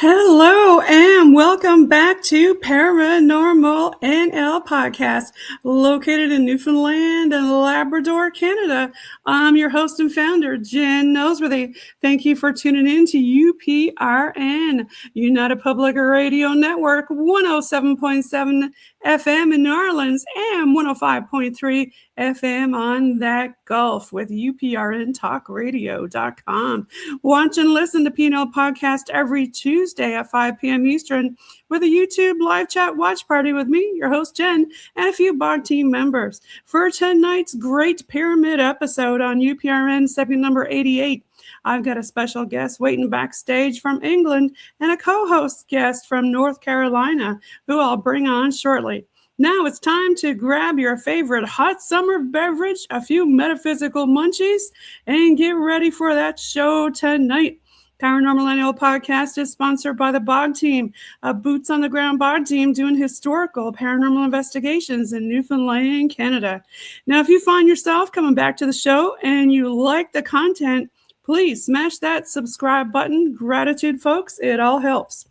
Hello and welcome back to Paranormal NL Podcast, located in Newfoundland and Labrador, Canada. I'm your host and founder, Jen Noseworthy. Thank you for tuning in to UPRN, United Public Radio Network, 107.7 FM in New Orleans and 105.3 FM on that Gulf with UPRNTalkRadio.com. Watch and listen to PNL Podcast every Tuesday at 5 p.m. Eastern with a YouTube live chat watch party with me, your host Jen, and a few BOG team members. For tonight's Great Pyramid episode on UPRN Segment number 88, I've got a special guest waiting backstage from England and a co-host guest from North Carolina who I'll bring on shortly. Now it's time to grab your favorite hot summer beverage, a few metaphysical munchies, and get ready for that show tonight. Paranormal NL Podcast is sponsored by the BOG team, a boots-on-the-ground BOG team doing historical paranormal investigations in Newfoundland, Canada. Now, if you find yourself coming back to the show and you like the content, please smash that subscribe button. Gratitude, folks. It all helps.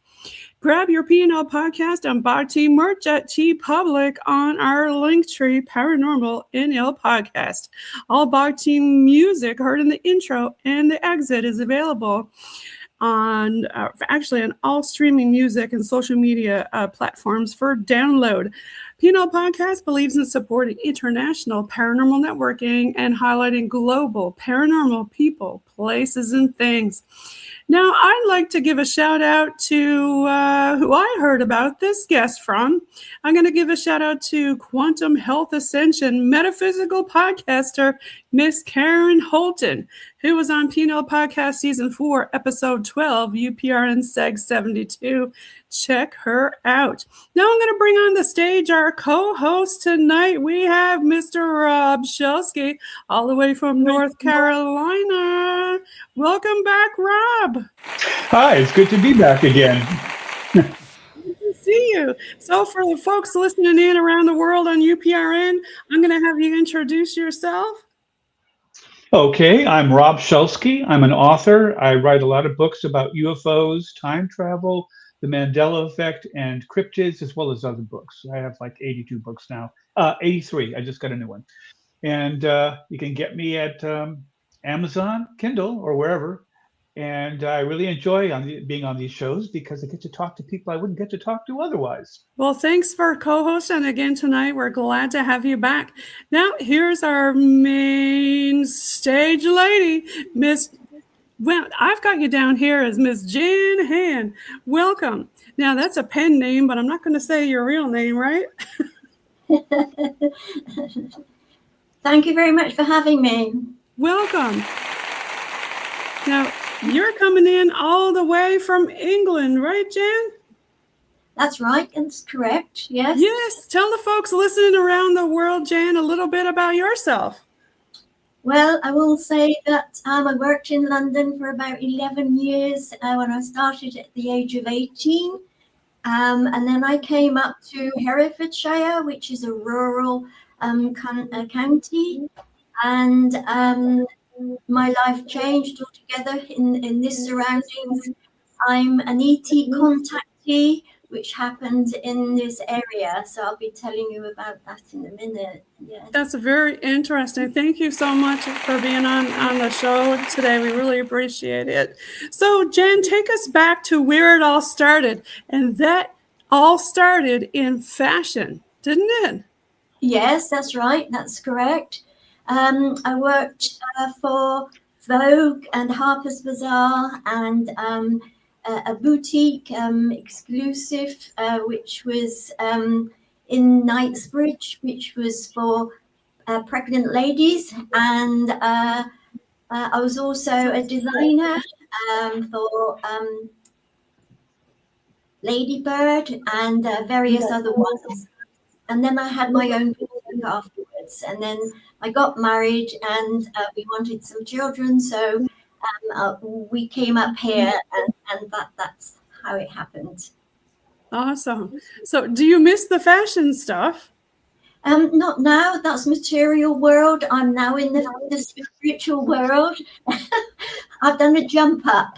Grab your PNL Podcast on BOG Team merch at TeePublic on our Linktree Paranormal NL Podcast. All BOG Team music heard in the intro and the exit is available on all streaming music and social media platforms for download. PNL Podcast believes in supporting international paranormal networking and highlighting global paranormal people, places, and things. Now, I'd like to give a shout out to who I heard about this guest from. I'm going to give a shout out to Quantum Health Ascension Metaphysical podcaster, Miss Karen Holton, who was on PNL Podcast Season 4, Episode 12, UPRN Seg 72. Check her out. Now I'm going to bring on the stage our co-host tonight. We have Mr. Rob Shelsky, all the way from North Carolina. Welcome back, Rob. Hi, it's good to be back again. Good to see you. So for the folks listening in around the world on UPRN, I'm going to have you introduce yourself. Okay, I'm Rob Shelsky. I'm an author. I write a lot of books about UFOs, time travel, the Mandela effect, and cryptids, as well as other books. I have like 82 books now. 83. I just got a new one. And you can get me at Amazon, Kindle, or wherever. And I really enjoy being on these shows because I get to talk to people I wouldn't get to talk to otherwise. Well, thanks for co-hosting again tonight. We're glad to have you back. Now, here's our main stage lady, well, I've got you down here as Miss Jen Hann. Welcome. Now, that's a pen name, but I'm not going to say your real name, right? Thank you very much for having me. Welcome. Now, you're coming in all the way from England, right, Jen? That's right. That's correct. Yes. Yes. Tell the folks listening around the world, Jen, a little bit about yourself. Well, I will say that I worked in London for about 11 years when I started at the age of 18. And then I came up to Herefordshire, which is a rural county. And my life changed altogether in this surroundings. I'm an ET contactee, which happened in this area. So I'll be telling you about that in a minute. Yes. That's very interesting. Thank you so much for being on the show today. We really appreciate it. So, Jen, take us back to where it all started. And that all started in fashion, didn't it? Yes, that's right. That's correct. I worked for Vogue and Harper's Bazaar and a boutique exclusive, which was in Knightsbridge, which was for pregnant ladies. And I was also a designer for Ladybird and various other ones. And then I had my own boutique afterwards. And then I got married and we wanted some children. So we came up here and that's how it happened. Awesome. So do you miss the fashion stuff? Not now. That's material world. I'm now in the spiritual world. I've done a jump up.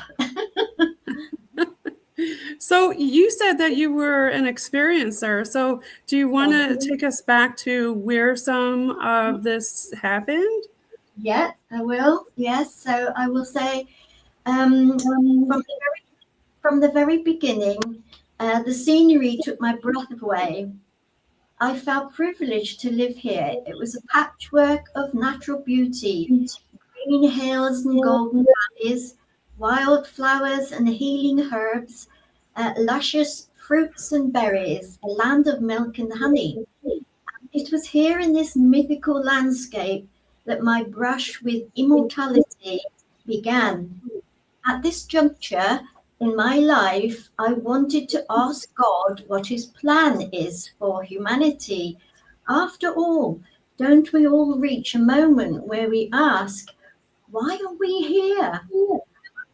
So you said that you were an experiencer. So do you want to take us back to where some of this happened? Yeah, I will. Yes. So I will say from the very beginning, the scenery took my breath away. I felt privileged to live here. It was a patchwork of natural beauty, green hills and golden valleys, wild flowers and healing herbs, luscious fruits and berries, a land of milk and honey. It was here in this mythical landscape that my brush with immortality began. At this juncture in my life, I wanted to ask God what his plan is for humanity. After all, don't we all reach a moment where we ask, why are we here? I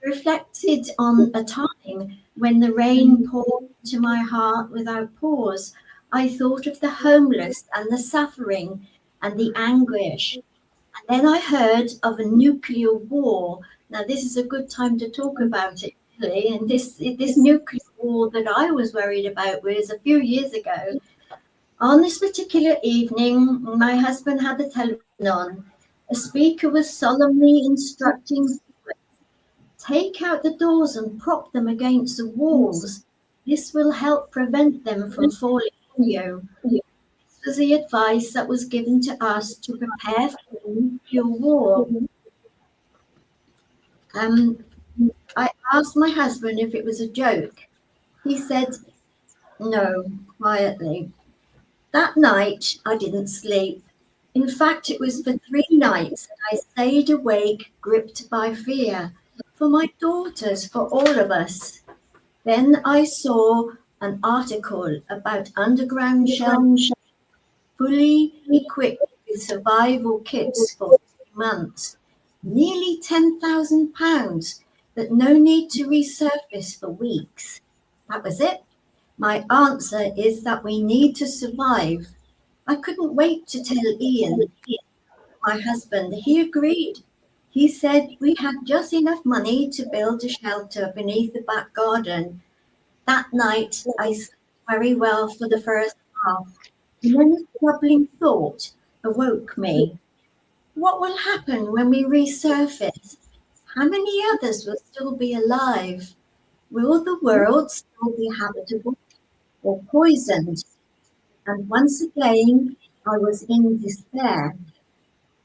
reflected on a time when the rain poured into my heart without pause. I thought of the homeless and the suffering and the anguish. And then I heard of a nuclear war. Now, this is a good time to talk about it, really. And this nuclear war that I was worried about was a few years ago. On this particular evening, my husband had the television on. A speaker was solemnly instructing, take out the doors and prop them against the walls. This will help prevent them from falling on you. This was the advice that was given to us to prepare for the nuclear war. I asked my husband if it was a joke. He said, no, quietly. That night, I didn't sleep. In fact, it was for 3 nights that I stayed awake, gripped by fear. For my daughters, for all of us. Then I saw an article about underground shelters fully equipped with survival kits for 3 months. Nearly £10,000, but no need to resurface for weeks. That was it. My answer is that we need to survive. I couldn't wait to tell Ian, my husband. He agreed. He said we had just enough money to build a shelter beneath the back garden. That night, I slept very well for the first half. And then a troubling thought awoke me. What will happen when we resurface? how many others will still be alive? Will the world still be habitable or poisoned? And once again, I was in despair.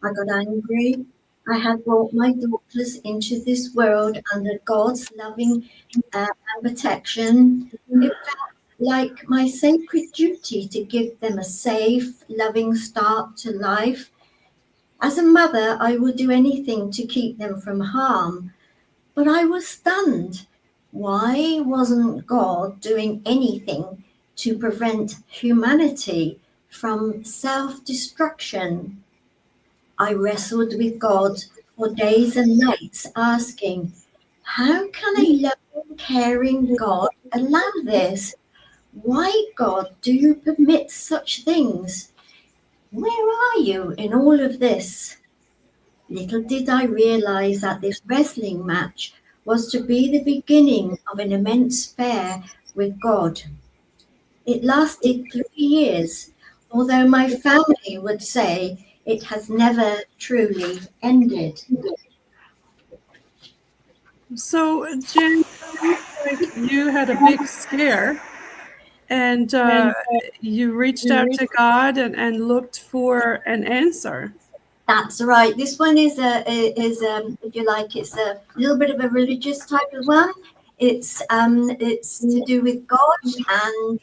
I got angry. I had brought my daughters into this world under God's loving and protection. It felt like my sacred duty to give them a safe, loving start to life. As a mother, I would do anything to keep them from harm. But I was stunned. Why wasn't God doing anything to prevent humanity from self-destruction? I wrestled with God for days and nights, asking, how can a loving, caring God allow this? Why, God, do you permit such things? Where are you in all of this? Little did I realize that this wrestling match was to be the beginning of an immense fair with God. It lasted 3 years, although my family would say it has never truly ended. So, Jen, like you had a big scare, and you reached out to God and looked for an answer. That's right. This one is if you like, it's a little bit of a religious type of one. It's to do with God and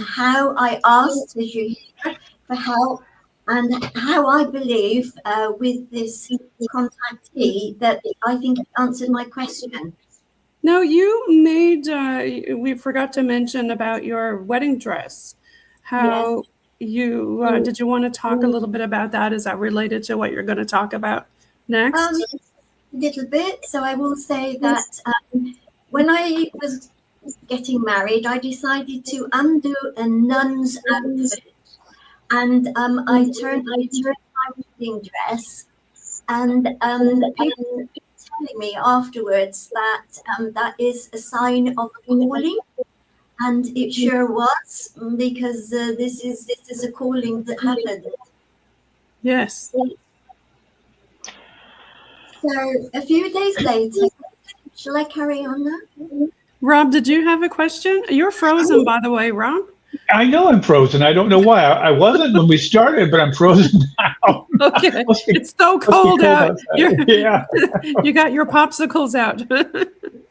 how I asked, as you hear, for help, and how I believe with this contactee that I think it answered my question. Now, you made, we forgot to mention about your wedding dress. How you, did you want to talk a little bit about that? Is that related to what you're going to talk about next? A little bit. So I will say that when I was getting married, I decided to undo a nun's outfit. And I turned my wedding dress, and people were telling me afterwards that that is a sign of a calling, and it sure was, because this is a calling that happened. Yes. So a few days later, shall I carry on now? Rob, did you have a question? You're frozen, by the way, Rob. I know I'm frozen. I don't know why. I wasn't when we started, but I'm frozen now. Okay. It's so cold out. Yeah. You got your popsicles out.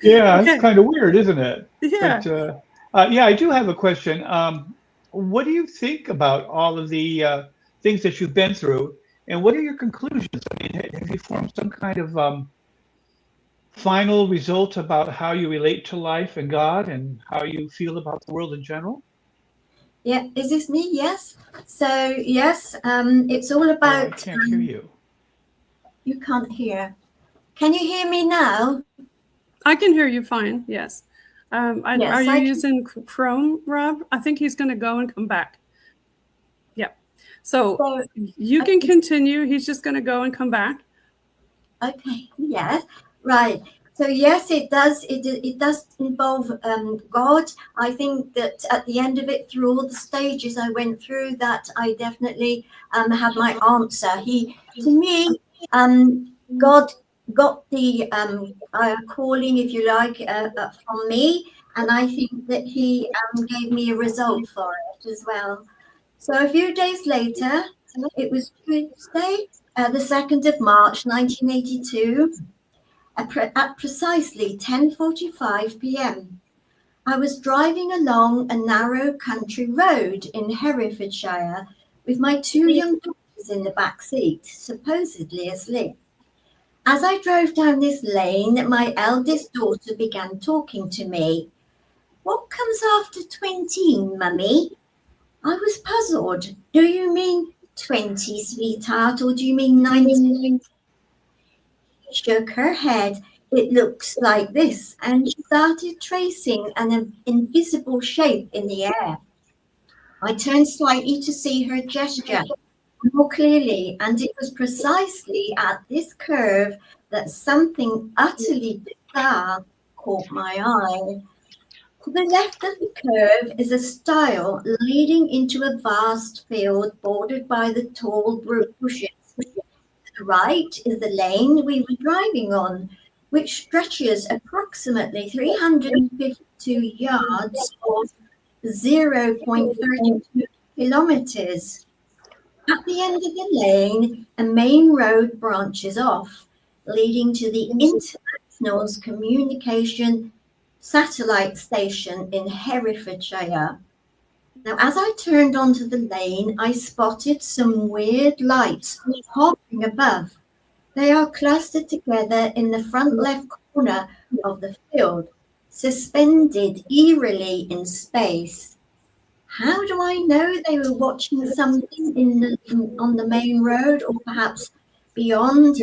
Yeah, Okay. it's kind of weird, isn't it? Yeah. But, yeah, I do have a question. What do you think about all of the things that you've been through, and what are your conclusions? I mean, have you formed some kind of final result about how you relate to life and God and how you feel about the world in general? Yeah, is this me? Yes. So yes, it's all about. I can't hear you. You can't hear. Can you hear me now? I can hear you fine. Yes. Yes, are you using Chrome, Rob? I think he's going to go and come back. Yeah. So you can continue. He's just going to go and come back. Okay. Yes. Right. So yes, it does. It does involve God. I think that at the end of it, through all the stages I went through, that I definitely had my answer. To me, God got the calling, if you like, from me, and I think that He gave me a result for it as well. So a few days later, it was Tuesday, the 2nd of March, 1982. At precisely 10:45 p.m., I was driving along a narrow country road in Herefordshire with my 2 young daughters in the back seat, supposedly asleep. As I drove down this lane, my eldest daughter began talking to me. "What comes after 20, Mummy?" I was puzzled. "Do you mean 20, sweetheart, or do you mean 19? She shook her head. "It looks like this," and she started tracing an invisible shape in the air. I turned slightly to see her gesture more clearly, and it was precisely at this curve that something utterly bizarre caught my eye. To the left of the curve is a stile leading into a vast field bordered by the tall bushes. the right is the lane we were driving on, which stretches approximately 352 yards or 0.32 kilometers. At the end of the lane, a main road branches off, leading to the International Communication Satellite Station in Herefordshire. Now, as I turned onto the lane, I spotted some weird lights hovering above. They are clustered together in the front left corner of the field, suspended eerily in space. How do I know they were watching something on the main road, or perhaps beyond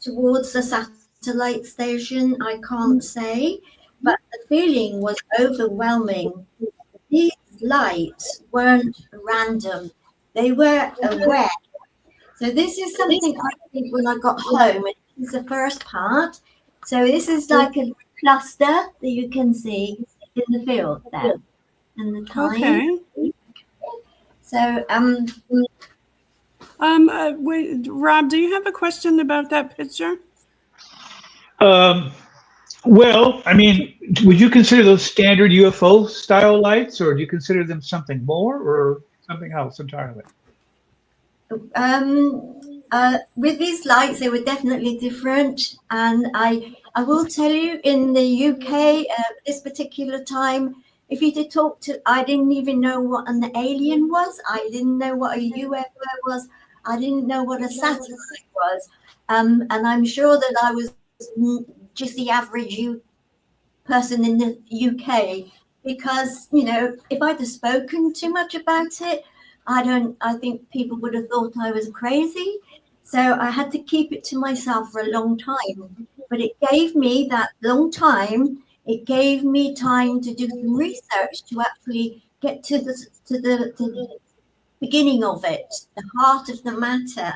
towards the satellite station? I can't say, but the feeling was overwhelming. These lights weren't random. They were aware. So this is something I think when I got home, and this is the first part. So this is like a cluster that you can see in the field there. And the time. Okay. So wait, Rob, do you have a question about that picture? Well, I mean, would you consider those standard UFO style lights, or do you consider them something more or something else entirely? with these lights, they were definitely different. And I will tell you, in the UK, this particular time, if you did talk to, I didn't even know what an alien was. I didn't know what a UFO was. I didn't know what a satellite was. And I'm sure that I was just the average person in the UK, because, you know, if I'd have spoken too much about it, I think people would have thought I was crazy. So I had to keep it to myself for a long time. But it gave me that long time. It gave me time to do some research to actually get to the beginning of it, the heart of the matter.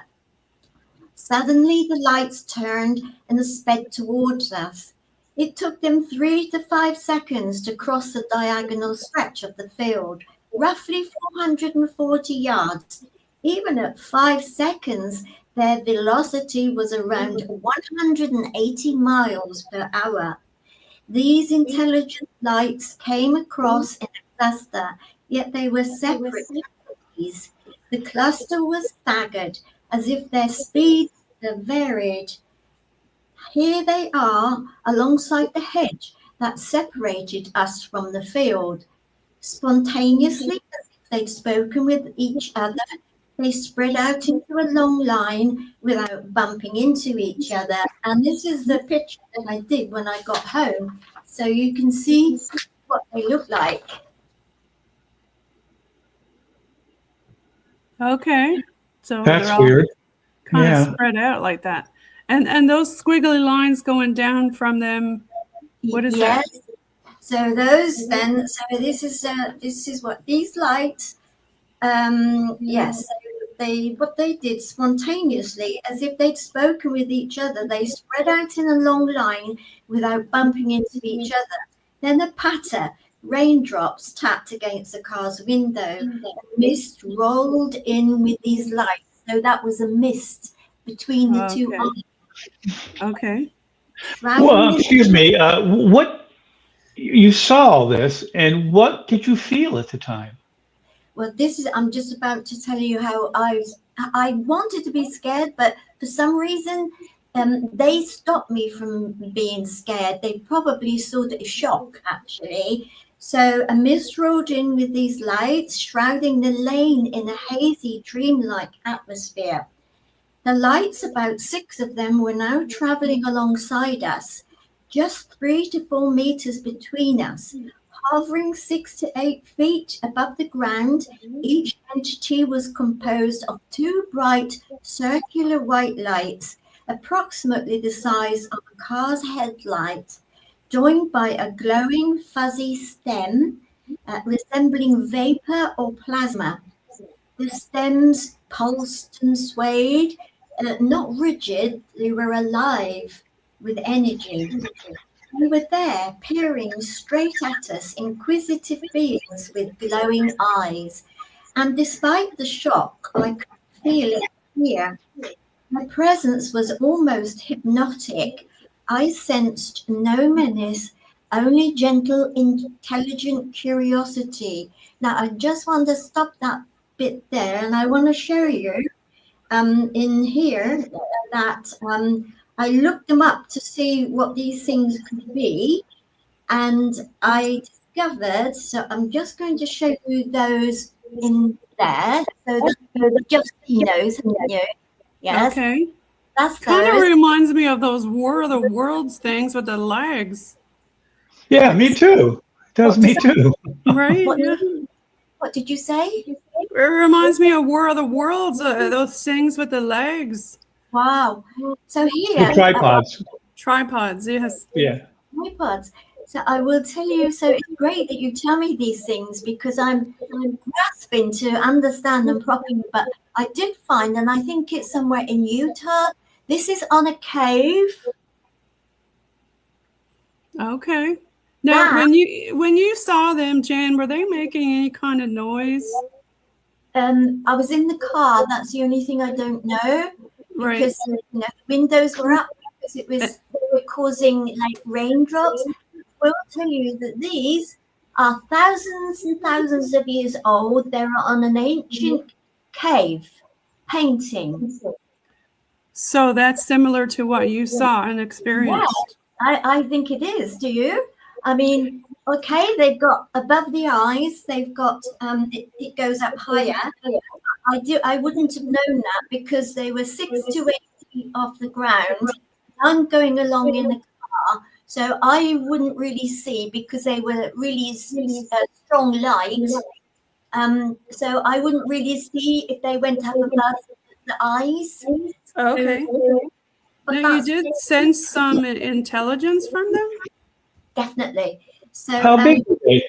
Suddenly the lights turned and sped towards us. It took them 3 to 5 seconds to cross the diagonal stretch of the field, roughly 440 yards. Even at 5 seconds, their velocity was around 180 miles per hour. These intelligent lights came across in a cluster, yet they were separate entities. The cluster was staggered, as if their speeds varied. Here they are, alongside the hedge that separated us from the field. Spontaneously, as if they'd spoken with each other, they spread out into a long line without bumping into each other. And this is the picture that I did when I got home. So you can see what they look like. Okay. So That's they're all weird. kind Yeah. of spread out like that. And those squiggly lines going down from them, what is that? Yes. So those then, so this is what these lights, yes, what they did spontaneously, as if they'd spoken with each other, they spread out in a long line without bumping into each other. Then a patter, raindrops tapped against the car's window. Mist rolled in with these lights. So that was a mist between the two Okay. eyes. Okay. Well, excuse me. What you saw all this, and what did you feel at the time? Well, I'm just about to tell you how I wanted to be scared, but for some reason, they stopped me from being scared. They probably saw the shock, actually. So a mist rolled in with these lights, shrouding the lane in a hazy, dreamlike atmosphere. The lights, about 6 of them, were now traveling alongside us, just 3 to 4 meters between us. Hovering 6 to 8 feet above the ground, each entity was composed of 2 bright circular white lights, approximately the size of a car's headlight, joined by a glowing fuzzy stem resembling vapor or plasma. The stems pulsed and swayed, not rigid, they were alive with energy. They were there, peering straight at us, inquisitive beings with glowing eyes. And despite the shock, I could feel it here. My presence was almost hypnotic. I sensed no menace, only gentle, intelligent curiosity. Now, I just want to stop that bit there, and I want to show you in here that I looked them up to see what these things could be, and I discovered, so I'm just going to show you those in there, so that you just knows, haven't you? Yes. Okay. That's Kind of those. reminds me of those War of the Worlds things with the legs. Yeah, me too. It does me too. Right? What, Yeah. what did you say? It reminds me of War of the Worlds, those things with the legs. Wow. So here, The tripods. Tripods, yes. Yeah. tripods. So I will tell you, so it's great that you tell me these things because I'm grasping to understand them properly. But I did find, and I think it's somewhere in Utah, this is on a cave. Okay. Now, when you saw them, Jen, were they making any kind of noise? I was in the car. That's the only thing I don't know. Right. Because the windows were up because they were causing like raindrops. I will tell you that these are thousands and thousands of years old. They're on an ancient cave painting. So that's similar to what you saw and experienced. Yeah, I think it is. Do you? I mean, okay, they've got above the eyes. They've got it goes up higher. I wouldn't have known that because they were 6 to 8 feet off the ground. I'm going along in the car, so I wouldn't really see because they were really strong light. So I wouldn't really see if they went up above the eyes. Okay. But Now, you did sense some intelligence from them? Definitely. So How big were they?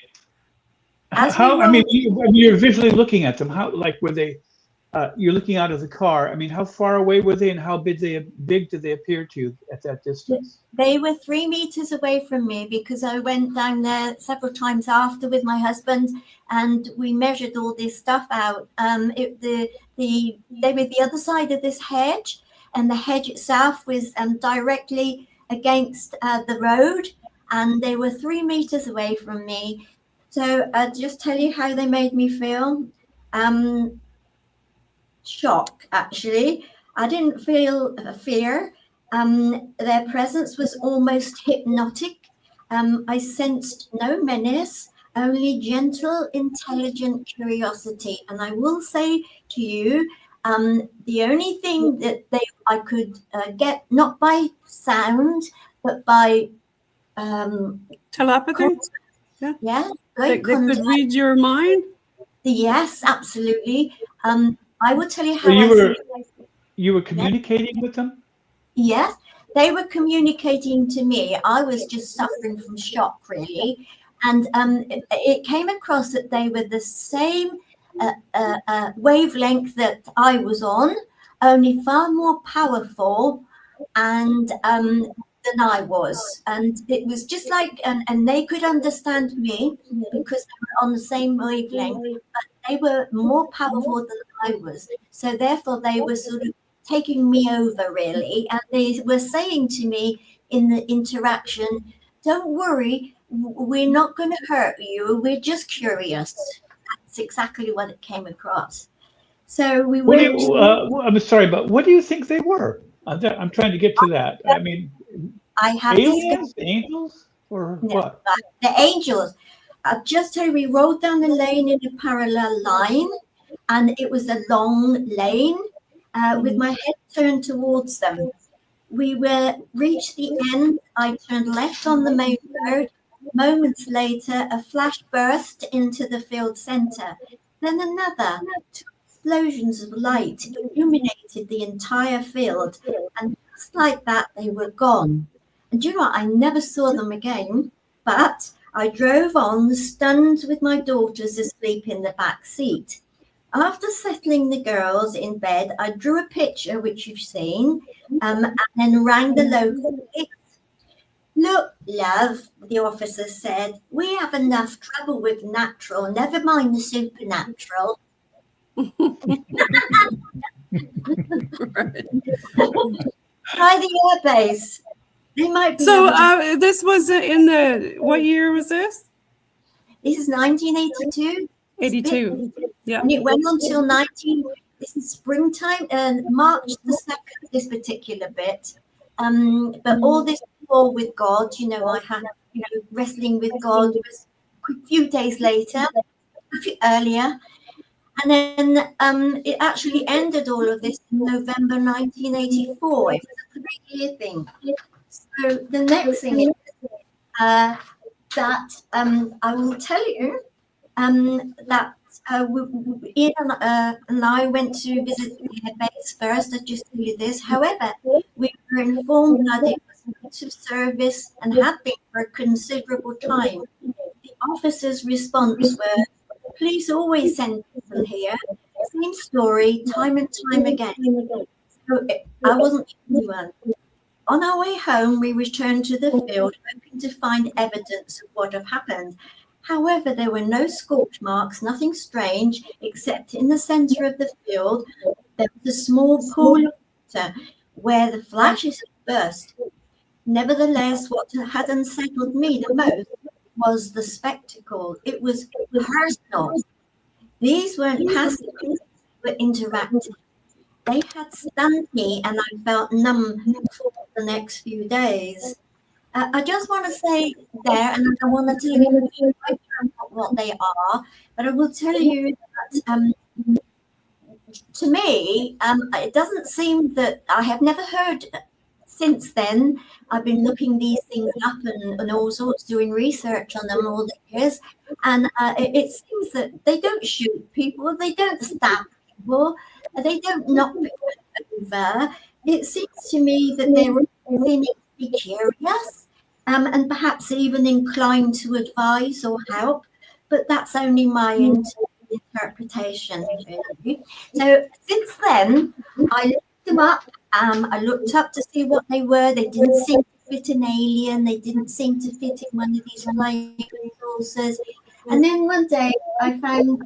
You're visually looking at them. How, like, were they? You're looking out of the car. I mean, how far away were they, and how big did they appear to you at that distance? They were 3 meters away from me because I went down there several times after with my husband, and we measured all this stuff out. They were the other side of this hedge, and the hedge itself was directly against the road, and they were 3 meters away from me. So I'll just tell you how they made me feel. Shock, actually. I didn't feel fear. Their presence was almost hypnotic. I sensed no menace, only gentle, intelligent curiosity. And I will say to you, the only thing that I could get, not by sound, but by Telepathy? Yeah, They great contact. could read your mind? Yes, absolutely. I will tell you how you were communicating with them? Yes, they were communicating to me. I was just suffering from shock, really. And it came across that they were the same wavelength that I was on, only far more powerful and than I was. And it was just like, and they could understand me because they were on the same wavelength, but they were more powerful than I was. So therefore, they were sort of taking me over, really. And they were saying to me in the interaction, don't worry, we're not going to hurt you. We're just curious. That's exactly what it came across. So we went. I'm sorry, but what do you think they were? I'm trying to get to that. I mean, I have aliens, angels, or what? The angels. I'll just tell you, we rode down the lane in a parallel line, and it was a long lane with my head turned towards them. We reached the end. I turned left on the main road. Moments later, a flash burst into the field center. Then another. 2 explosions of light illuminated the entire field, and just like that, they were gone. And do you know what? I never saw them again, but I drove on, stunned with my daughters asleep in the back seat. After settling the girls in bed, I drew a picture, which you've seen, and then rang the local police. Look, love, the officer said, we have enough trouble with natural, never mind the supernatural. Right. Try the airbase. They might be. So this was in what year was this? This is 1982. 82. Yeah. And it went on till this is springtime, March the 2nd, this particular bit. But all this before with God, I had, wrestling with God was a few days later, a few earlier. And then it actually ended all of this in November 1984. It was a 3-year thing. So the next thing is that I will tell you that Ian and I went to visit the airbase first. I'll just tell you this. However, we were informed that it was out of service and had been for a considerable time. The officer's response was, "Please always send people here. Same story, time and time again." So I wasn't the only one. On our way home, we returned to the field, hoping to find evidence of what had happened. However, there were no scorch marks, nothing strange, except in the center of the field, there was a small pool of water where the flashes had burst. Nevertheless, what had unsettled me the most was the spectacle. It was personal. These weren't passive, they were interactive. They had stunned me, and I felt numb for the next few days. I just want to say there, and I don't want to tell you what they are, but I will tell you that to me, it doesn't seem that I have never heard since then. I've been looking these things up and all sorts, doing research on them all the years, and it seems that they don't shoot people, they don't stab people, they don't knock people over. It seems to me that they need to be curious and perhaps even inclined to advise or help, but that's only my interpretation. Really. So since then, I looked them up. I looked up to see what they were. They didn't seem to fit an alien. They didn't seem to fit in one of these flying saucers. And then one day I found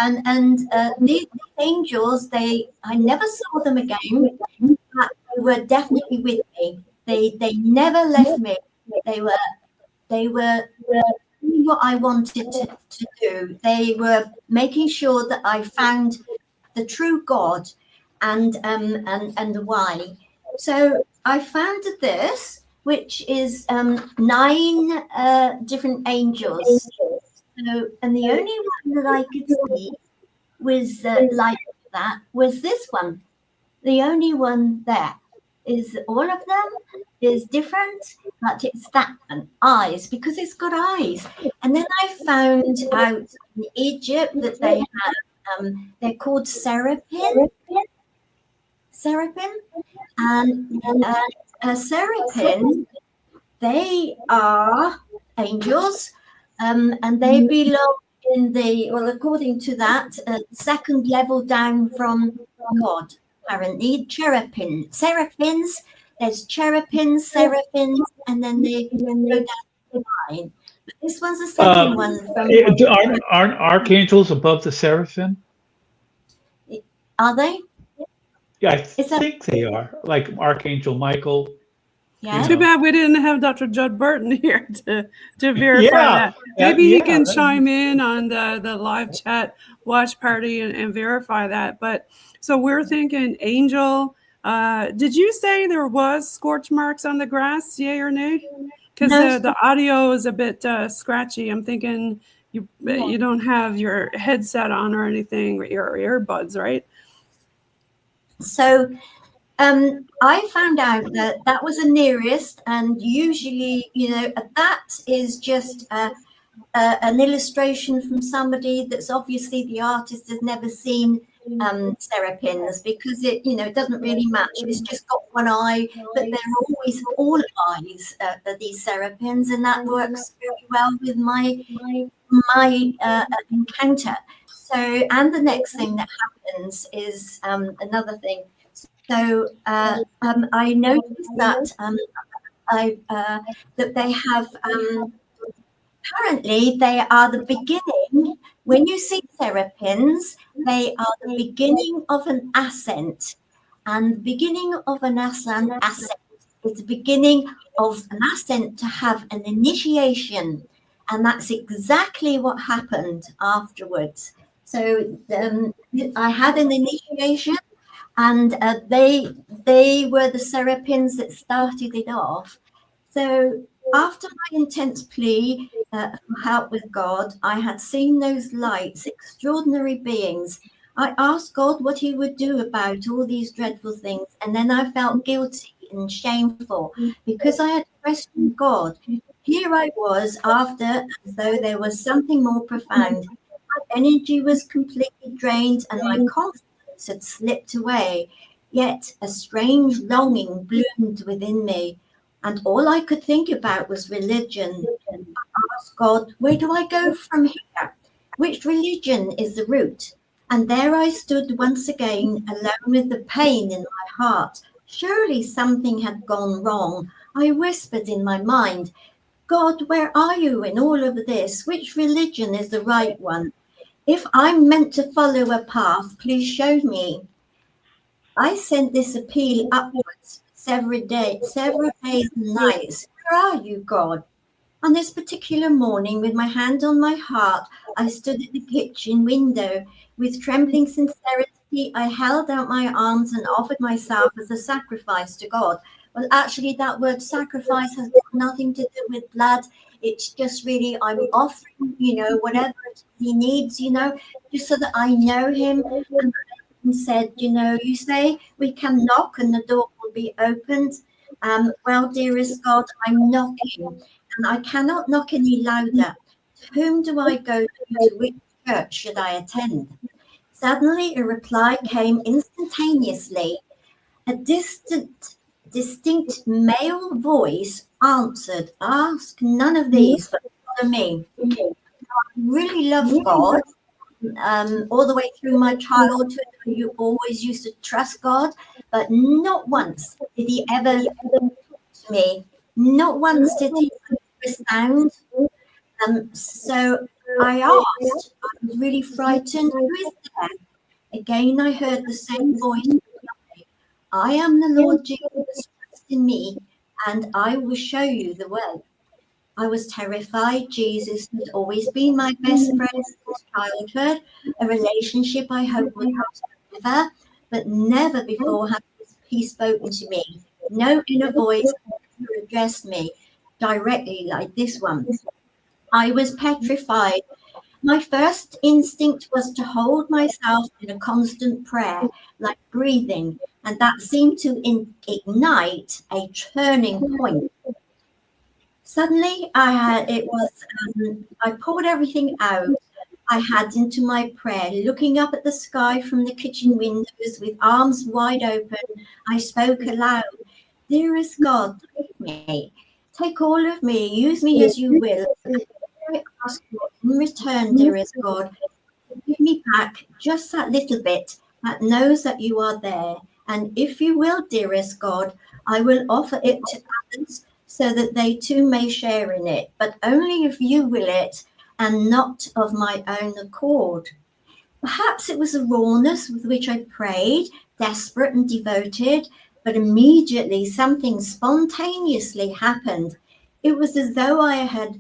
and these angels, I never saw them again, but they were definitely with me. They never left me. They were doing what I wanted to do. They were making sure that I found the true God and why. So I found this, which is 9 different angels. So, and the only one that I could see was like that was this one. The only one there is all of them is different, but it's that one, eyes, because it's got eyes. And then I found out in Egypt that they have, they're called Seraphim. And Seraphim, they are angels. And they belong in according to that, second level down from God, apparently. Seraphims, there's cherubins, seraphims, and then they go down the line. But this one's the second one. Aren't archangels above the seraphim? Are they? Yeah, I think they are, like Archangel Michael. Yeah. Too bad we didn't have Dr. Judd Burton here to verify that. Maybe he can chime in on the live chat watch party and verify that. But so we're thinking angel. Did you say there was scorch marks on the grass? Yay or nay? Because the audio is a bit scratchy. I'm thinking you don't have your headset on or anything, or your earbuds, right? So I found out that was the nearest, and usually, that is just an illustration from somebody that's obviously the artist has never seen serapins, because it doesn't really match. It's just got one eye, but they're always all eyes, these serapins, and that works very well with my encounter. So, and the next thing that happens is another thing. So I noticed that that they have apparently they are the beginning. When you see serapins, they are the beginning of an ascent. And the beginning of an ascent is the beginning of an ascent to have an initiation. And that's exactly what happened afterwards. So I had an initiation, and they were the Seraphins that started it off. So after my intense plea for help with God, I had seen those lights, extraordinary beings. I asked God what he would do about all these dreadful things, and then I felt guilty and shameful because I had questioned God. Here I was after, as though there was something more profound. My energy was completely drained and my confidence had slipped away. Yet a strange longing bloomed within me, and all I could think about was religion. I asked God, where do I go from here? Which religion is the route? And there I stood once again, alone with the pain in my heart. Surely something had gone wrong. I whispered in my mind, God, where are you in all of this? Which religion is the right one? If I'm meant to follow a path, please show me. I sent this appeal upwards several days and nights. Where are you, God? On this particular morning, with my hand on my heart, I stood at the kitchen window. With trembling sincerity, I held out my arms and offered myself as a sacrifice to God. Well, actually, that word sacrifice has got nothing to do with blood. It's just really, I'm offering, whatever he needs, just so that I know him. And said, you say we can knock and the door will be opened. Well, dearest God, I'm knocking, and I cannot knock any louder. To whom do I go to which church should I attend? Suddenly a reply came instantaneously. A distinct male voice answered, ask none of these, but follow me. I really love God. All the way through my childhood, you always used to trust God, but not once did he ever talk to me. Not once did he respond. So I asked, I was really frightened, who is there? Again, I heard the same voice. I am the Lord Jesus, trust in me, and I will show you the way. I was terrified. Jesus had always been my best friend since childhood, a relationship I hope will last forever, but never before had he spoken to me. No inner voice ever addressed me directly like this one. I was petrified. My first instinct was to hold myself in a constant prayer, like breathing, and that seemed to ignite a turning point. Suddenly, I poured everything out I had into my prayer, looking up at the sky from the kitchen windows with arms wide open. I spoke aloud, dearest God, take me, take all of me, use me as you will. I ask you in return, dearest God, give me back just that little bit that knows that you are there. And if you will, dearest God, I will offer it to others, so that they too may share in it, but only if you will it, and not of my own accord. Perhaps it was the rawness with which I prayed, desperate and devoted, but immediately something spontaneously happened. It was as though I had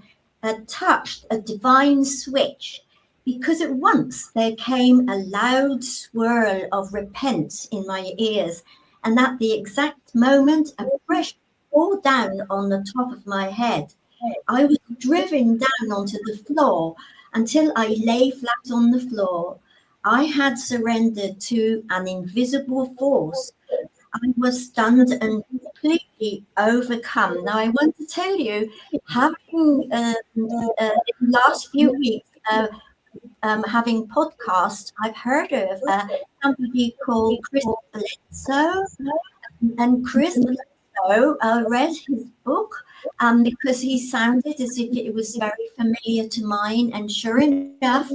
touched a divine switch, because at once there came a loud swirl of repent in my ears, and at the exact moment a fresh all down on the top of my head. I was driven down onto the floor until I lay flat on the floor. I had surrendered to an invisible force. I was stunned and completely overcome. Now, I want to tell you, having in the last few weeks, having podcasts, I've heard of somebody called Chris Bledsoe, and Chris read his book because he sounded as if it was very familiar to mine. And sure enough,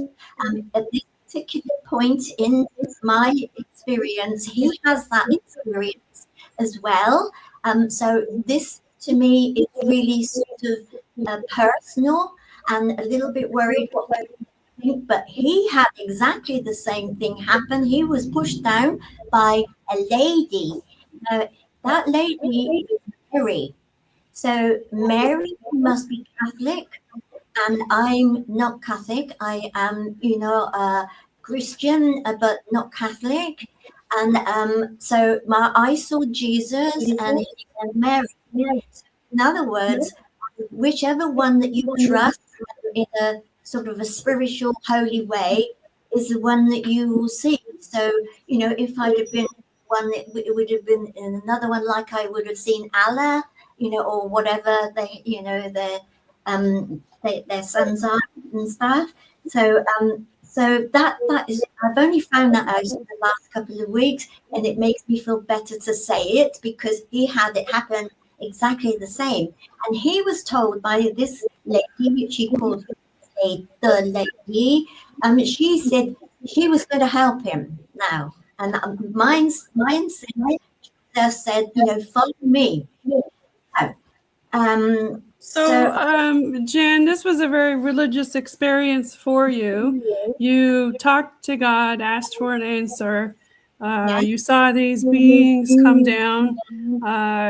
at this particular point in my experience, he has that experience as well. So this to me is really sort of personal, and a little bit worried what think, but he had exactly the same thing happen. He was pushed down by a lady. That lady is Mary. So Mary must be Catholic, and I'm not Catholic. I am, Christian, but not Catholic. And so I saw Jesus and Mary. In other words, whichever one that you trust in a sort of a spiritual, holy way is the one that you will see. So, if I'd have been one, it would have been in another one, like I would have seen Allah, or whatever their sons are and stuff. So that is, I've only found that out in the last couple of weeks, and it makes me feel better to say it, because he had it happen exactly the same. And he was told by this lady, which he called the lady, she said she was going to help him now. And mine said, follow me. So, Jen, this was a very religious experience for you. You talked to God, asked for an answer. You saw these beings come down.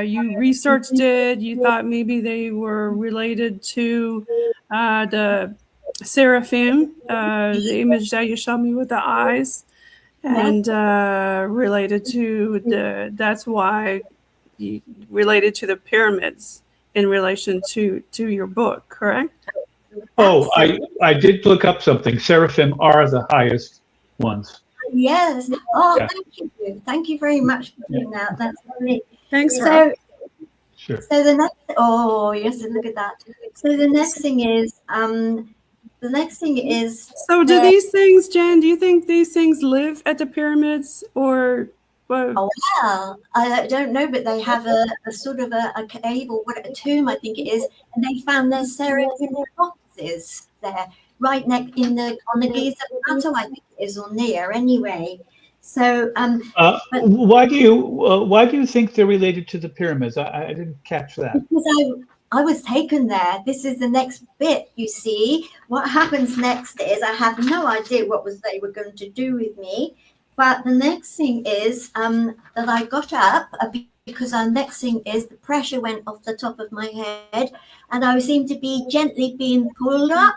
You researched it. You thought maybe they were related to the Seraphim, the image that you showed me with the eyes, and related to that's why you related to the pyramids in relation to your book, correct? Oh, I did look up something. Seraphim are the highest ones. Yes. Oh, yeah. Thank you very much for doing that. That's great. Thanks. So, sure. So the next, yes, look at that. So the next thing is, So do these things, Jen? Do you think these things live at the pyramids, or? Oh, well, I don't know, but they have a sort of a cave or a tomb, I think it is, and they found their seraphim boxes there, right on the Giza Plateau, I think it is, or near anyway. So, why do you think they're related to the pyramids? I didn't catch that. Because I was taken there. This is the next bit. You see, what happens next is I have no idea what they were going to do with me. But the next thing is that I got up, because the next thing is the pressure went off the top of my head, and I seemed to be gently being pulled up.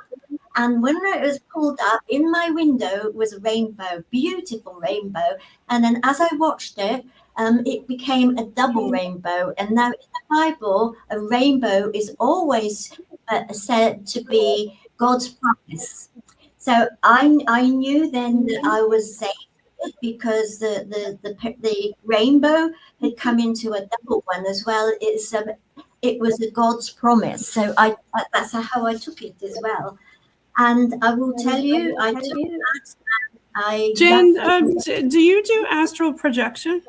And when it was pulled up, in my window was a rainbow, beautiful rainbow. And then as I watched it, it became a double rainbow. And now in the Bible, a rainbow is always said to be God's promise. So I knew then that I was safe, because the rainbow had come into a double one as well. It was a God's promise. So that's how I took it as well. And I will tell you, I took that. Jen, do you do astral projection?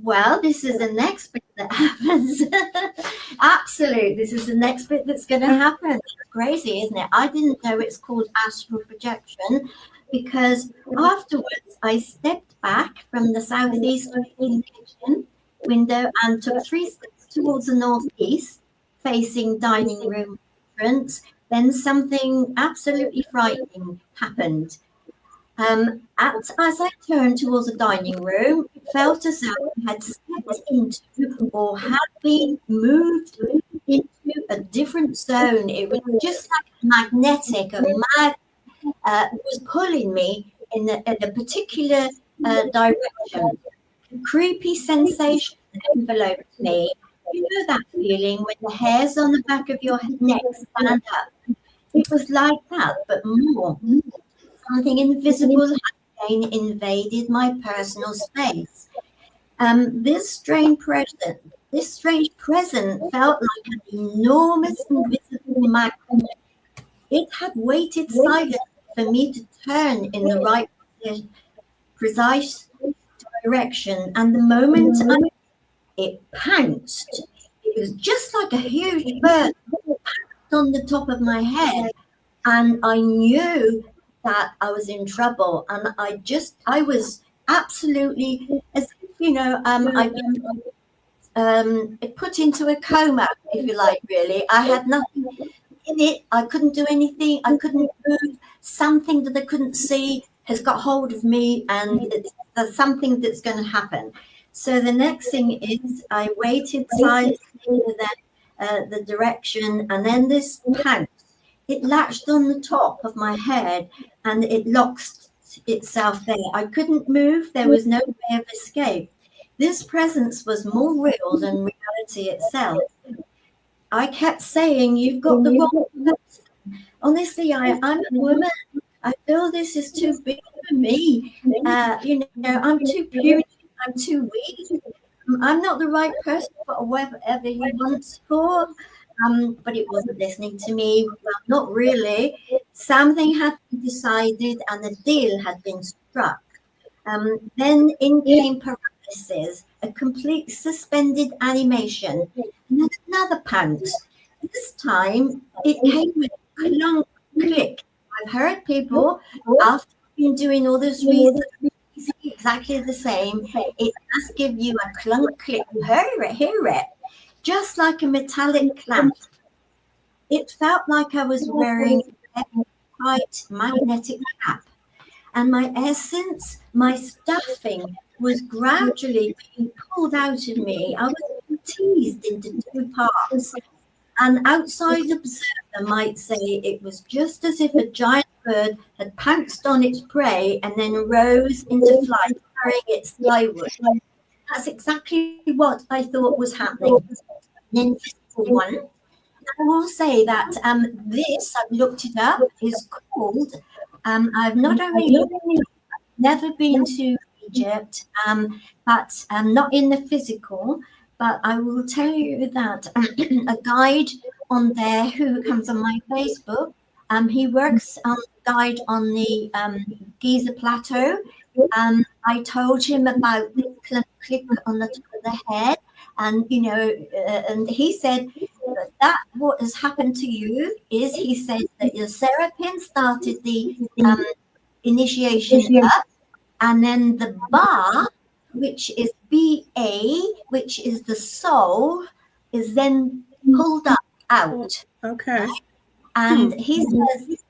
Well, this is the next bit that happens. Absolutely. This is the next bit that's going to happen. It's crazy, isn't it? I didn't know it's called astral projection, because afterwards I stepped back from the southeast kitchen window and took 3 steps towards the northeast, facing dining room entrance. Then something absolutely frightening happened. As I turned towards the dining room, it felt as though I had stepped into or had been moved into a different zone. It was just like magnetic. A magnet was pulling me in a particular direction. A creepy sensation enveloped me. You know that feeling when the hairs on the back of your neck stand up? It was like that, but more. Something invisible had again invaded my personal space. This strange presence felt like an enormous invisible magnet. It had waited silently for me to turn in the right precise direction, and the moment it pounced. It was just like a huge bird on the top of my head, and I knew that I was in trouble, and I was absolutely, as if I'd been put into a coma, if you like. Really, I had nothing. in it. I couldn't do anything. I couldn't move. Something that I couldn't see has got hold of me, and there's something that's going to happen. So the next thing is I waited silently for the direction, and then this pounce, it latched on the top of my head and it locked itself there. I couldn't move. There was no way of escape. This presence was more real than reality itself. I kept saying, you've got the wrong person. Honestly, I'm a woman. I feel this is too big for me. I'm too puny. I'm too weak. I'm not the right person for whatever he wants for. But it wasn't listening to me. Well, not really. Something had been decided and a deal had been struck. Then in came paralysis, a complete suspended animation, and then another pounce. This time it came with a clunk click. I've heard people, after been doing all this research, exactly the same. It does give you a clunk click. You hear it, just like a metallic clamp. It felt like I was wearing a tight magnetic cap, and my essence, my stuffing, was gradually being pulled out of me. I was being teased into two parts. An outside observer might say it was just as if a giant bird had pounced on its prey and then rose into flight, carrying its plywood. That's exactly what I thought was happening. Then physical one, I will say that this, I've looked it up, is called, I've not only never been to Egypt, but not in the physical, but I will tell you that a guide on there who comes on my Facebook, he works on guide on the Giza Plateau. I told him about the click on the top of the head, and and he said that what has happened to you is, he said, that your Seraphim started the initiation up, and then the Ba, which is BA, which is the soul, is then pulled up out. Okay. Right? And he says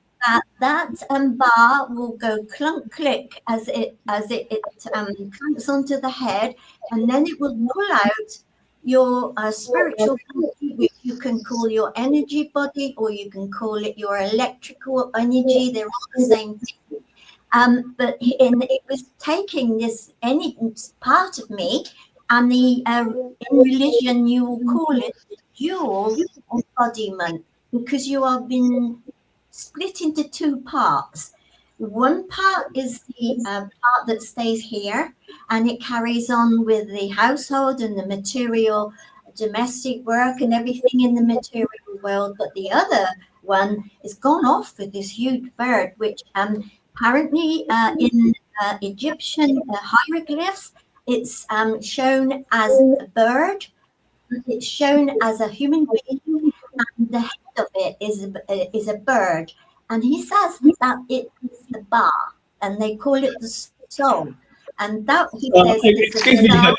that bar will go clunk click as it clamps onto the head, and then it will pull out your spiritual body, which you can call your energy body, or you can call it your electrical energy. They're all the same thing. But it was taking this any part of me, and in religion you will call it dual embodiment, because you have been split into two parts. One part is the part that stays here, and it carries on with the household and the material, domestic work and everything in the material world. But the other one is gone off with this huge bird, which apparently in Egyptian hieroglyphs, it's shown as a bird. It's shown as a human being, and the head of it is a bird. And he says that it is the Ba, and they call it the soul. And that, he says, excuse me,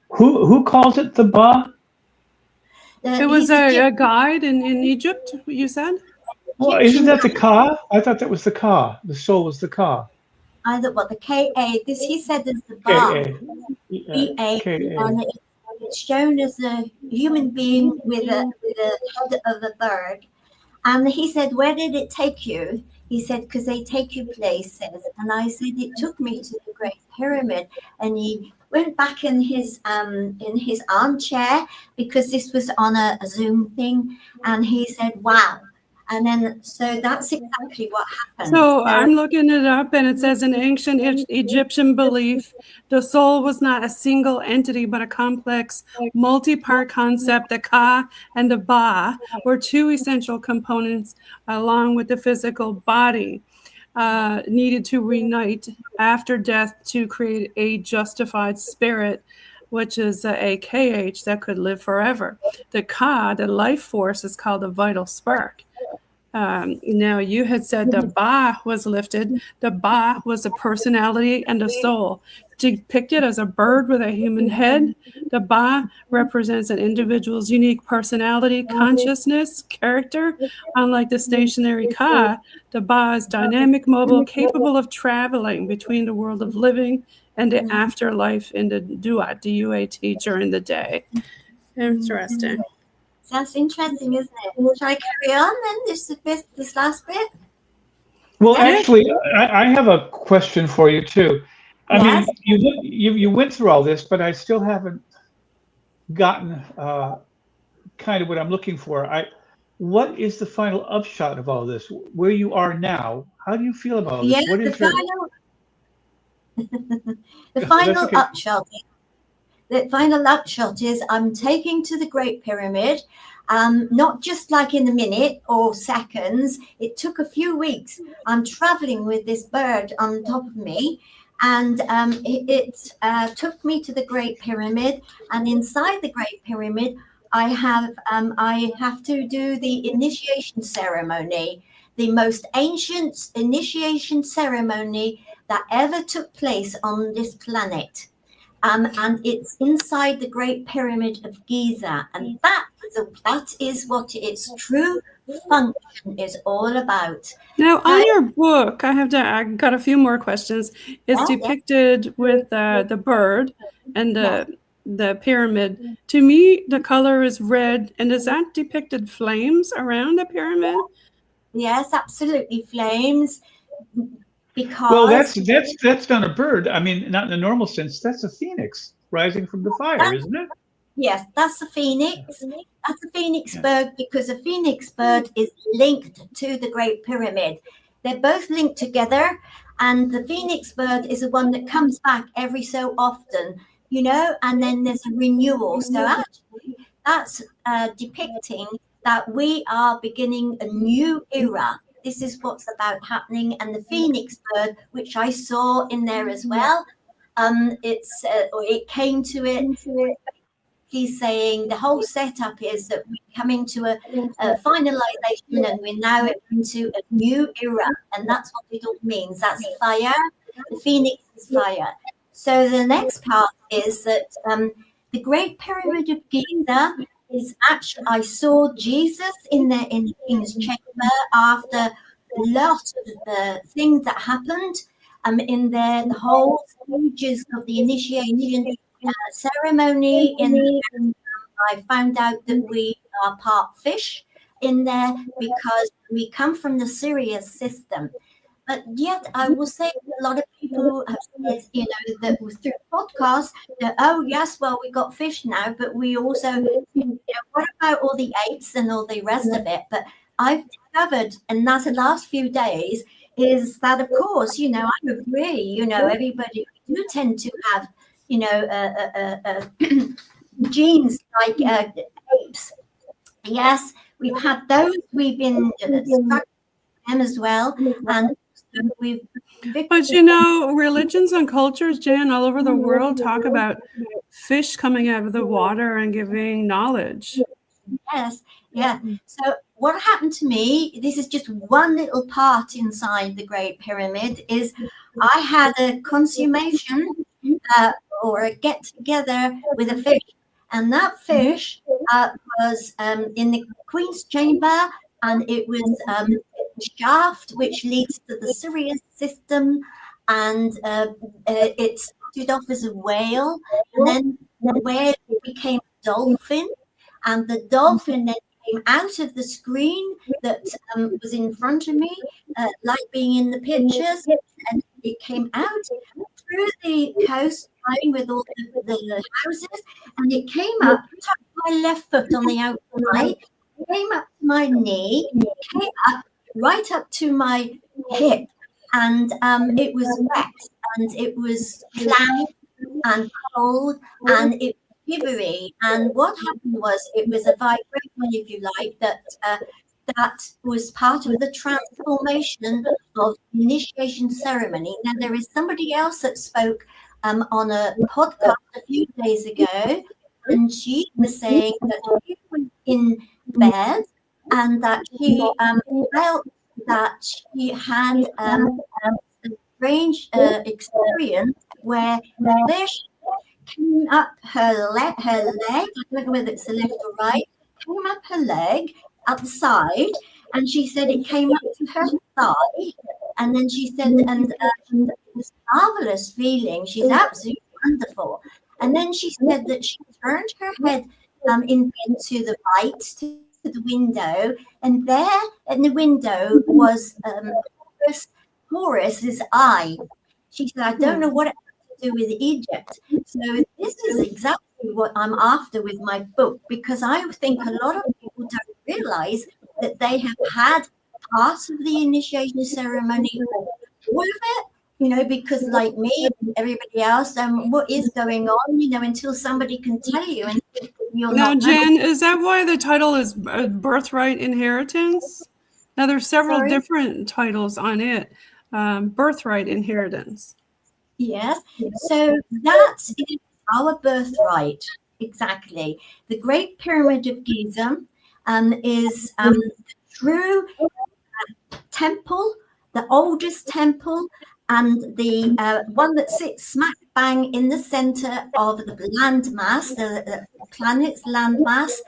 who calls it the Ba? It was a guide in Egypt, you said? Well, isn't that the Ka? I thought that was the Ka. The soul was the Ka. Either what, the Ka. This he said is the Ba. K-A. And it's shown as a human being with a head of a bird. And he said, where did it take you? He said, because they take you places. And I said, it took me to the Great Pyramid. And he went back in his armchair, because this was on a Zoom thing. And he said, wow. And then, so that's exactly what happened. So I'm looking it up, and it says in ancient Egyptian belief, the soul was not a single entity, but a complex, multi-part concept. The Ka and the Ba were two essential components, along with the physical body, needed to reunite after death to create a justified spirit, which is a KH that could live forever. The Ka, the life force, is called the vital spark. Now, you had said the Ba was lifted. The Ba was a personality and a soul. Depicted as a bird with a human head, the Ba represents an individual's unique personality, consciousness, character. Unlike the stationary Ka, the Ba is dynamic, mobile, capable of traveling between the world of living and the afterlife in the Duat, D-U-A-T, during the day. Interesting. Sounds interesting, isn't it? Shall I carry on then, this last bit? Well, actually, I have a question for you too. I Yes. mean, you went through all this, but I still haven't gotten kind of what I'm looking for. What is the final upshot of all this? Where you are now? How do you feel about this? What is the final upshot? The final upshot is I'm taking to the Great Pyramid, not just like in a minute or seconds. It took a few weeks. I'm traveling with this bird on top of me, and it took me to the Great Pyramid. And inside the Great Pyramid, I have to do the initiation ceremony, the most ancient initiation ceremony that ever took place on this planet. And it's inside the Great Pyramid of Giza, and that is what its true function is all about. Now, on your book, I got a few more questions. It's depicted with the bird and the pyramid. To me, the color is red, and is that depicted flames around the pyramid? Yes, absolutely, flames. Because well, that's not a bird. I mean, not in the normal sense. That's a phoenix rising from the fire, isn't it? Yes, that's a phoenix. That's a phoenix bird, because a phoenix bird is linked to the Great Pyramid. They're both linked together, and the phoenix bird is the one that comes back every so often, and then there's a renewal. So actually, that's depicting that we are beginning a new era. This is what's about happening. And the phoenix bird, which I saw in there as well, it came to it. He's saying the whole setup is that we're coming to a finalization, and we're now into a new era. And that's what it all means. That's fire. The phoenix is fire. So the next part is that the Great Pyramid of Giza is actually, I saw Jesus in the King's Chamber after a lot of things that happened in there, the whole stages of the initiation ceremony. I found out that we are part fish in there because we come from the Sirius system. But yet, I will say a lot of people have said, that through podcasts, that, oh, yes, well, we got fish now, but we also, what about all the apes and all the rest of it? But I've discovered, and that's the last few days, is that, of course, I agree, everybody do tend to have, genes like apes. Yes, we've had those, we've been stuck with them as well, and but religions and cultures, Jen, all over the world talk about fish coming out of the water and giving knowledge. Yes, yeah. So what happened to me, this is just one little part inside the Great Pyramid, is I had a consummation or a get together with a fish, and that fish was in the Queen's Chamber, and it was shaft which leads to the Sirius system, and it started off as a whale, and then the whale became a dolphin, and the dolphin then came out of the screen that was in front of me, like being in the pictures, and it came out through the coast line with all the houses, and it came up, touched my left foot on the outside, came up to my knee, came up right up to my hip, and it was wet, and it was cloudy and cold, and it was shivery. And what happened was, it was a vibration, if you like, that was part of the transformation of the initiation ceremony. Now, there is somebody else that spoke on a podcast a few days ago, and she was saying that she was in bed, and that she felt that she had a strange experience where a fish came up her leg, I don't know whether it's the left or right, came up her leg at the side, and she said it came up to her thigh, and then she said, and it was a marvelous feeling. She's absolutely wonderful. And then she said that she turned her head into the right, to the window, and there in the window was Horus's eye. She said, I don't know what it has to do with Egypt. So this is exactly what I'm after with my book, because I think a lot of people don't realize that they have had part of the initiation ceremony, all of it, you know, because like me and everybody else, what is going on, you know, until somebody can tell you. And you'll now, not Jen, know. is that why the title is Birthright Inheritance? Now, there's several different titles on it. Birthright Inheritance. Yes. So that is our birthright. Exactly. The Great Pyramid of Giza is the true temple, the oldest temple, and the one that sits smack bang in the center of the landmass, the planet's landmass,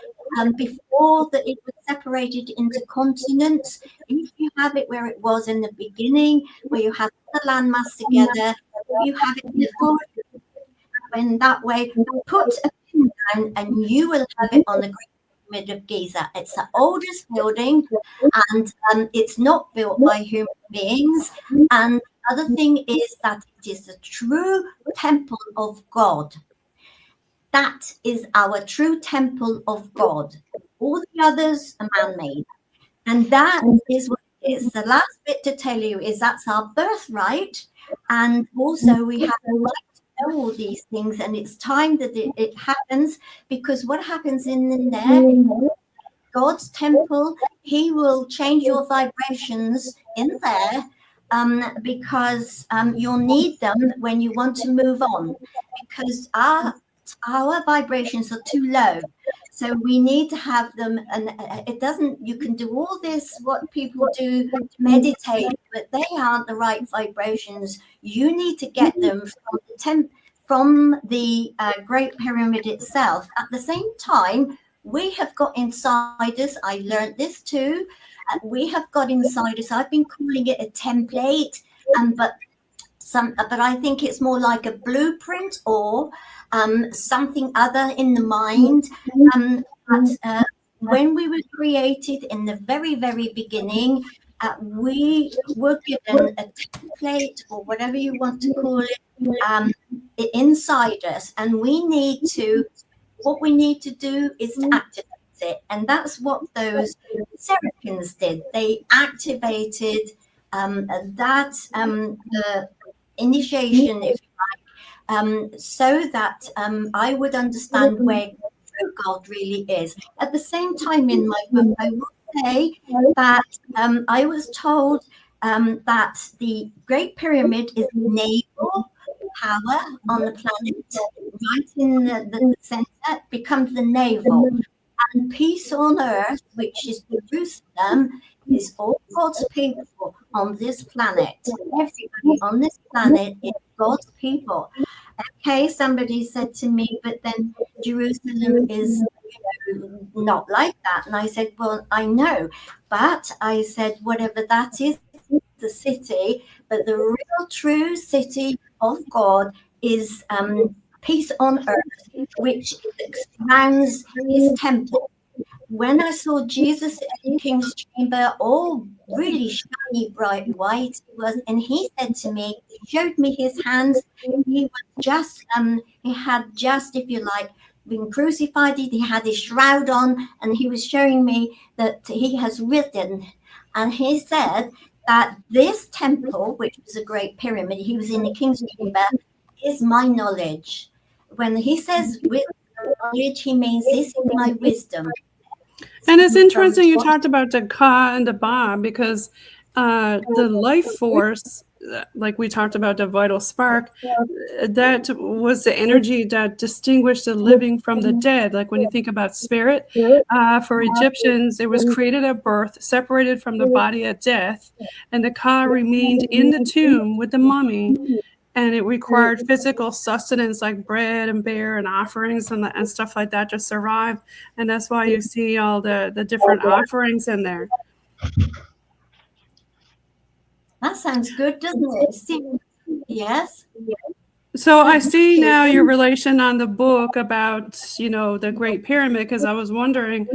before that it was separated into continents. If you have it where it was in the beginning, where you have the landmass together, you have it before, and that way put a pin down and you will have it on the Great Pyramid of Giza. It's the oldest building, and it's not built by human beings. And the other thing is that it is the true temple of God. That is our true temple of God. All the others are man-made. And that is what it is. The last bit to tell you is that's our birthright. And also we have a right to know all these things. And it's time that it happens, because what happens in there, God's temple, he will change your vibrations in there, because you'll need them when you want to move on, because our vibrations are too low. So we need to have them, and it doesn't, you can do all this, what people do to meditate, but they aren't the right vibrations. You need to get them from the Great Pyramid itself. At the same time, we have got inside us, I learned this too, we have got inside us, I've been calling it a template, but I think it's more like a blueprint or something other in the mind. But when we were created in the very, very beginning, we were given a template, or whatever you want to call it, inside us. And what we need to do is to activate it. And that's what those Seraphims did. They activated the initiation, if you like, so that I would understand where true God really is. At the same time, in my book, I will say that I was told that the Great Pyramid is the naval power on the planet, right in the center, becomes the navel. And peace on earth, which is Jerusalem, is all God's people on this planet. Everybody on this planet is God's people. Okay, somebody said to me, but then Jerusalem is not like that. And I said, well, I know. But I said, whatever that is, the city, but the real true city of God is peace on earth, which surrounds his temple. When I saw Jesus in the King's Chamber, all really shiny, bright white, and he said to me, he showed me his hands. He was just, he had just, if you like, been crucified. He had his shroud on, and he was showing me that he has risen. And he said that this temple, which was a great pyramid, he was in the King's Chamber, is my knowledge. When he says with knowledge, he means this is my wisdom. And it's interesting you talked about the Ka and the Ba, because the life force like we talked about the vital spark, that was the energy that distinguished the living from the dead. Like when you think about spirit, for Egyptians, it was created at birth, separated from the body at death, and the ka remained in the tomb with the mummy. And it required physical sustenance like bread and beer and offerings and stuff like that to survive. And that's why you see all the different offerings in there. That sounds good, doesn't it? Yes. So I see now your relation on the book about, the Great Pyramid, because I was wondering,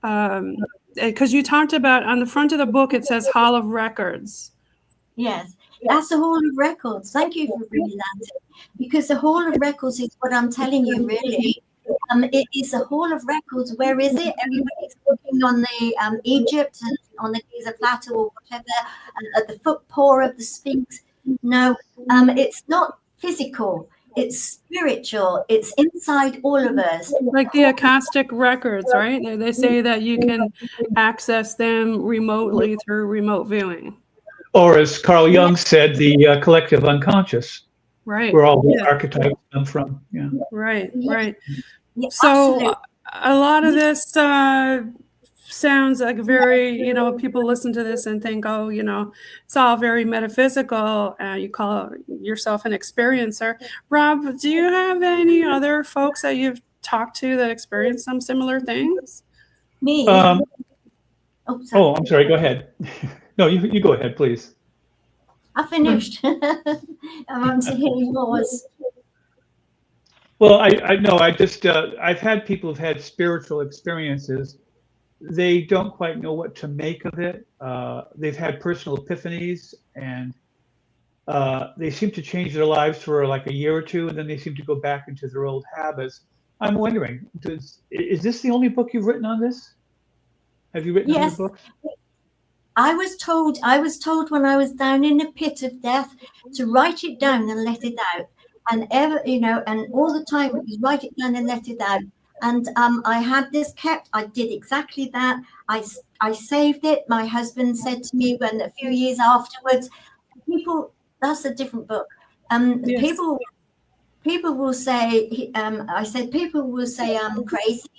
because you talked about on the front of the book, it says Hall of Records. Yes, that's the Hall of Records. Thank you for bringing that in, because the Hall of Records is what I'm telling you, really. It is a Hall of Records. Where is it? Everybody's looking on the Egypt and on the Giza Plateau or whatever, at the foot paw of the Sphinx. No, it's not physical. It's spiritual. It's inside all of us. Like the Akashic records, right? They say that you can access them remotely through remote viewing. Or as Carl Jung said, the collective unconscious. Right. Where all the archetypes come from. Yeah. Right. Yeah, so absolutely. A lot of this sounds like very, people listen to this and think, oh, it's all very metaphysical. You call yourself an experiencer. Rob, do you have any other folks that you've talked to that experience some similar things? Me? I'm sorry. Go ahead. No, you go ahead, please. I finished. I want to hear yours. Well, I know. I've had people who've had spiritual experiences. They don't quite know what to make of it. They've had personal epiphanies, and they seem to change their lives for like a year or two, and then they seem to go back into their old habits. I'm wondering, is this the only book you've written on this? Have you written other books? I was told when I was down in the pit of death to write it down and let it out. And and all the time it was write it down and let it out. And I had this kept. I did exactly that. I saved it. My husband said to me when a few years afterwards, that's a different book. Yes. People will say, I said, people will say I'm crazy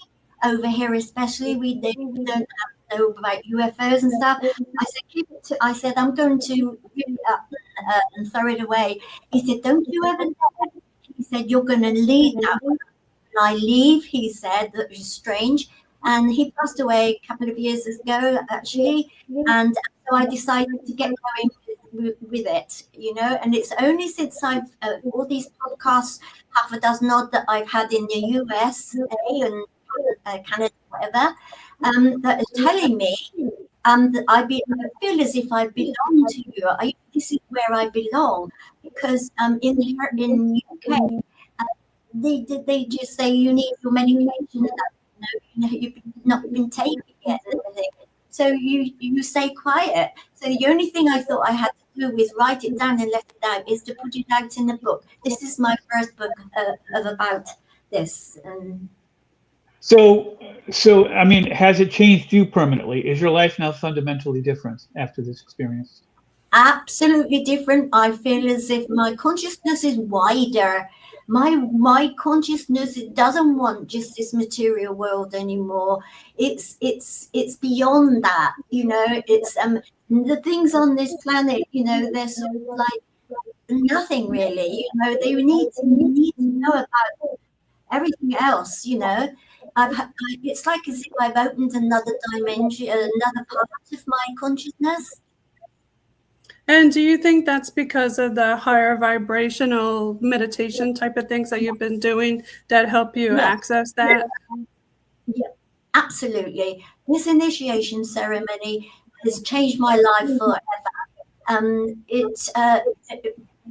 over here, especially we don't know about UFOs and stuff. I said, keep it I said, I'm going to rip it up and throw it away. He said, don't you ever know? He said, you're going to leave that one. And I leave, he said, that was strange. And he passed away a couple of years ago, actually. And so I decided to get going with it, and it's only since I've all these podcasts, half a dozen odd that I've had in the USA and Canada, whatever, that is telling me that I feel as if I belong to you. This is where I belong, because in UK, they just say you need your medication, you've not been taking it and everything. So you stay quiet. So the only thing I thought I had to do with write it down and let it out is to put it out in a book. This is my first book of about this. So I mean, has it changed you permanently? Is your life now fundamentally different after this experience? Absolutely different. I feel as if my consciousness is wider. My consciousness, it doesn't want just this material world anymore. It's beyond that, it's the things on this planet, they're sort of like nothing really, they need to know about everything else, it's like as if I've opened another dimension, another part of my consciousness. And do you think that's because of the higher vibrational meditation type of things that you've been doing that help you access that? Yeah, absolutely. This initiation ceremony has changed my life forever.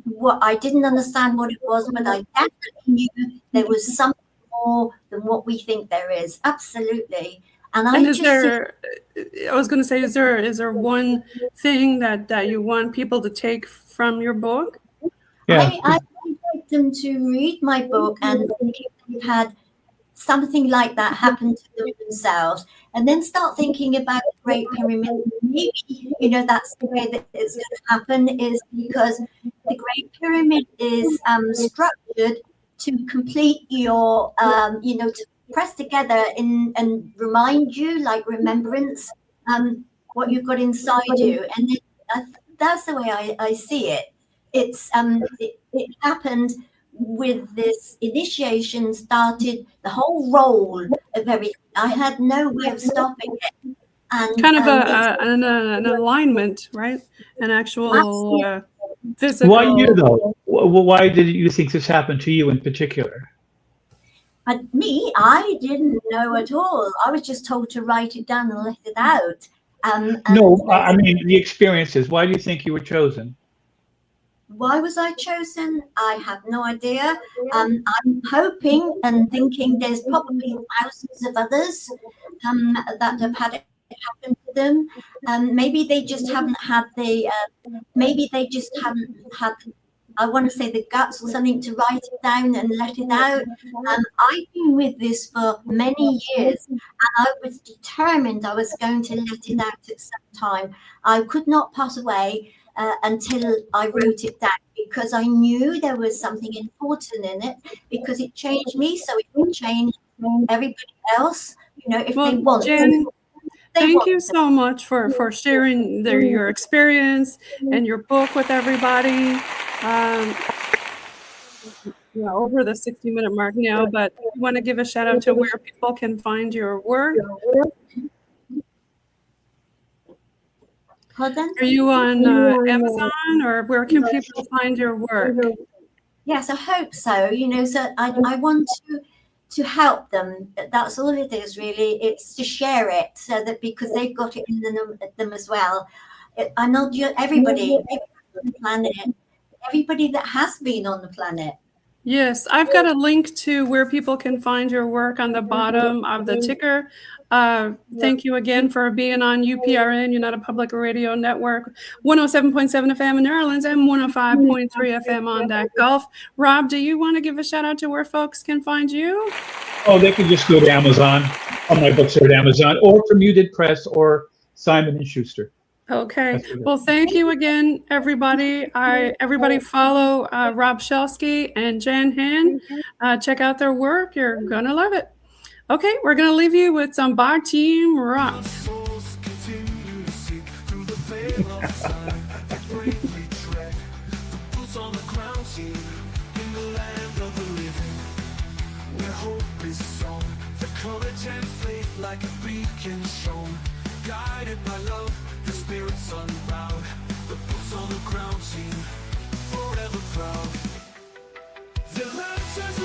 What I didn't understand what it was, but I definitely knew there was something more than what we think there is. Absolutely. And is there one thing that you want people to take from your book? Yeah. I like them to read my book and think if they've had something like that happen to them themselves, and then start thinking about the Great Pyramid, maybe, you know, that's the way that it's going to happen, is because the Great Pyramid is structured to complete your, you know, to press together and remind you, like remembrance, what you've got inside you. And that's the way I see it. It's it happened with this initiation, started the whole roll of everything. I had no way of stopping it. And kind of an alignment, right? An actual physical. Why you though? Why did you think this happened to you in particular? I didn't know at all. I was just told to write it down and let it out. No, I mean the experiences. Why do you think you were chosen? Why was I chosen? I have no idea. I'm hoping and thinking there's probably thousands of others that have had it happen to them. Maybe they just haven't had I want to say the guts or something to write it down and let it out. I've been with this for many years, and I was determined I was going to let it out at some time. I could not pass away until I wrote it down, because I knew there was something important in it, because it changed me, so it will change everybody else, you know, if they want. Jen, thank you so much for sharing your experience and your book with everybody. Over the 60-minute mark now, but I want to give a shout out to where people can find your work. Holton? Are you on Amazon, or where can people find your work? Yes, I hope so. You know, so I want to help them. That's all it is, really. It's to share it, so that, because they've got it in them as well. I know everybody on the planet, everybody that has been on the planet. Yes, I've got a link to where people can find your work on the bottom of the ticker. Thank you again for being on UPRN, United Public Radio Network, 107.7 FM in New Orleans and 105.3 FM on that Gulf. Rob, do you want to give a shout out to where folks can find you? Oh, they can just go to Amazon. All my books are at Amazon, or from Muted Press, or Simon & Schuster. Okay. Well, thank you again, everybody. Everybody follow Rob Shelsky and Jen Hann. Check out their work. You're going to love it. Okay, we're going to leave you with some Bar Team Rock. Guided by love, the spirits unbowed, the boots on the ground.